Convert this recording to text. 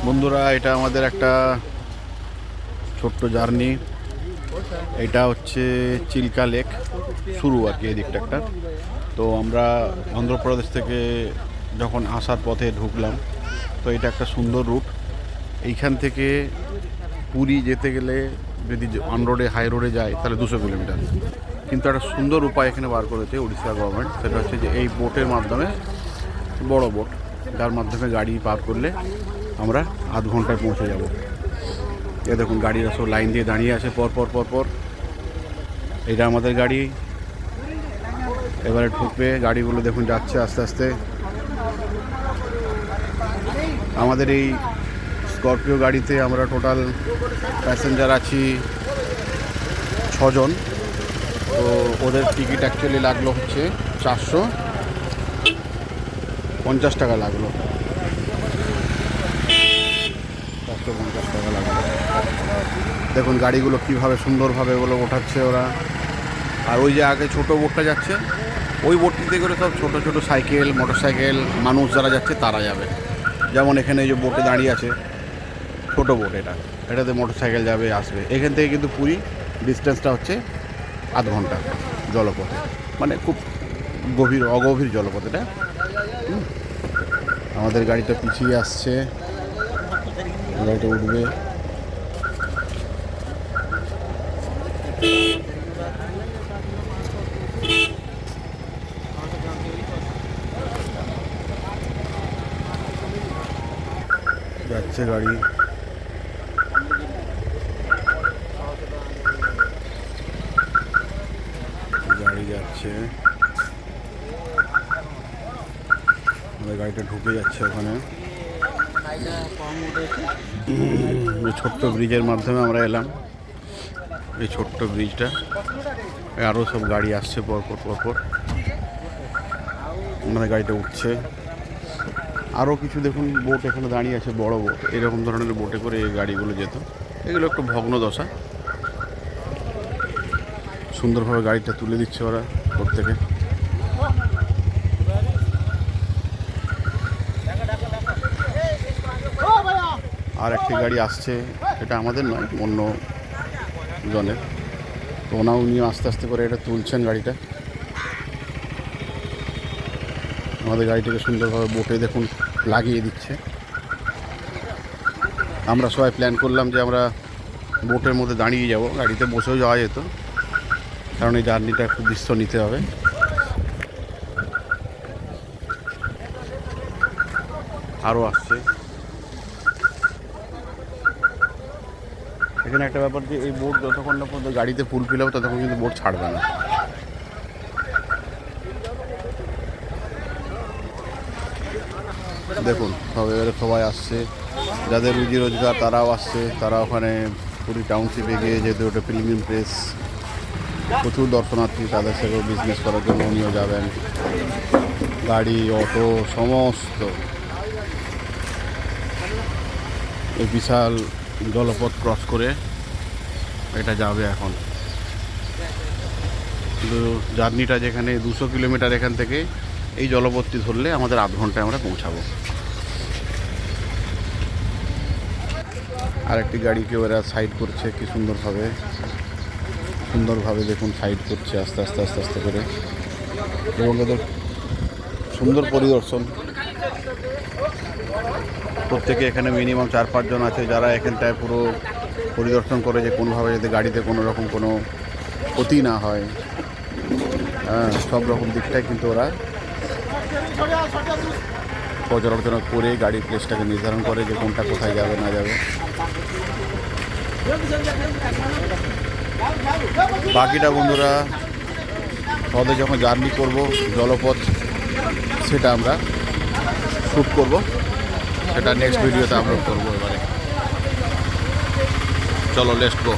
বন্ধুরা, এটা আমাদের একটা ছোট্ট জার্নি। এটা হচ্ছে চিল্কা লেক শুরু আর কি, এই দিকটা একটা। তো আমরা অন্ধ্রপ্রদেশ থেকে যখন আসার পথে ঢুকলাম, তো এটা একটা সুন্দর রুট। এইখান থেকে পুরী যেতে গেলে যদি অন রোডে হাই রোডে যায় তাহলে 200 কিলোমিটার। কিন্তু একটা সুন্দর উপায় এখানে বার করেছে উড়িষ্যা গভর্নমেন্ট, সেটা হচ্ছে যে এই বোটের মাধ্যমে, বড় বোট, যার মাধ্যমে গাড়ি পার করলে আমরা আধ ঘন্টায় পৌঁছে যাব। এ দেখুন, গাড়িরা সব লাইন দিয়ে দাঁড়িয়ে আছে পর পর পর পর। এটা আমাদের গাড়ি, এবারে ঢুকবে। গাড়িগুলো দেখুন যাচ্ছে আস্তে আস্তে। আমাদের এই স্করপিও গাড়িতে আমরা টোটাল প্যাসেঞ্জার আছি 6 জন। তো ওদের টিকিট অ্যাকচুয়ালি লাগলো হচ্ছে 450 টাকা লাগলো। 450 টাকা লাগলো। দেখুন গাড়িগুলো কীভাবে সুন্দরভাবে ওগুলো ওঠাচ্ছে ওরা। আর ওই যে আগে ছোটো বোটটা যাচ্ছে, ওই বোটটিতে করে সব ছোটো ছোটো সাইকেল, মোটর সাইকেল, মানুষ যারা যাচ্ছে তারা যাবে। যেমন এখানে এই যে বোটে দাঁড়িয়ে আছে, ছোটো বোট, এটাতে মোটর সাইকেল যাবে আসবে। এখান থেকে কিন্তু পুরী ডিস্টেন্সটা হচ্ছে আধ ঘন্টা জলপথে, মানে খুব অগভীর জলপথ এটা। আমাদের গাড়িটা পিছিয়ে আসছে, গাড়িটা উঠবে। যাচ্ছে গাড়ি। গাড়ি যাচ্ছে, আমাদের গাড়িটা ঢুকে যাচ্ছে ওখানে। এই ছোট্ট ব্রিজের মাধ্যমে আমরা এলাম, এই ছোট্ট ব্রিজটা। আরও সব গাড়ি আসছে পরপর পরপর, আমাদের গাড়িটা উঠছে। আরও কিছু দেখুন বোট এখানে দাঁড়িয়ে আছে, বড় বোট। এরকম ধরনের বোটে করে এই গাড়িগুলো যেত। এগুলো একটু ভগ্ন দশা। সুন্দরভাবে গাড়িটা তুলে দিচ্ছে ওরা বোট থেকে। আর একটি গাড়ি আসছে, এটা আমাদের নয়, অন্য জনের। তো উনি আস্তে আস্তে করে এটা তুলছেন গাড়িটা। আমাদের গাড়িটাকে সুন্দরভাবে বোটে দেখুন লাগিয়ে দিচ্ছে। আমরা সবাই প্ল্যান করলাম যে আমরা বোটের মধ্যে দাঁড়িয়ে যাব, গাড়িতে বসেও যাওয়া যেত, কারণ এই জার্নিটা একটু দৃশ্য নিতে হবে। আরও আসছে। এখানে একটা ব্যাপার যে এই বোট যতক্ষণ না পর্যন্ত গাড়িতে ফুল ফিল হবে ততক্ষণ কিন্তু বোট ছাড়বে না। দেখুন এবারে সবাই আসছে, যাদের রুজি রোজগার তারাও আসছে। তারা ওখানে পুরী টাউনশিপে গিয়ে, যেহেতু ওটা পিলগ্রিম প্লেস, প্রচুর দর্শনার্থী, তাদের সাথেও বিজনেস করার জন্য উনিও যাবেন। গাড়ি, অটো, সমস্ত এই বিশাল জলপথ ক্রস করে এটা যাবে এখন। কিন্তু জার্নিটা যেখানে 200 কিলোমিটার, এখান থেকে এই জলপথটি ধরলে আমাদের আধ ঘন্টায় আমরা পৌঁছাবো। আর একটি গাড়িকে ওরা সাইড করছে, কি সুন্দরভাবে দেখুন সাইড করছে আস্তে আস্তে আস্তে আস্তে করে। এবং এদের সুন্দর পরিদর্শন। প্রত্যেকে এখানে মিনিমাম 4-5 জন আছে, যারা এখানটায় পুরো পরিদর্শন করে যে কোনোভাবে যাতে গাড়িতে কোনো রকম কোনো ক্ষতি না হয়। হ্যাঁ, সব রকম দিকটাই কিন্তু ওরা পর্যালোচনা করে গাড়ির প্লেসটাকে নির্ধারণ করে যে কোনটা কোথায় যাবে না যাবে। বাকিটা বন্ধুরা পথে যখন জার্নি করব জলপথ, সেটা আমরা শ্যুট করব, সেটা নেক্সট ভিডিওতে আপলোড করবো। এবারে চলো, লেটস গো।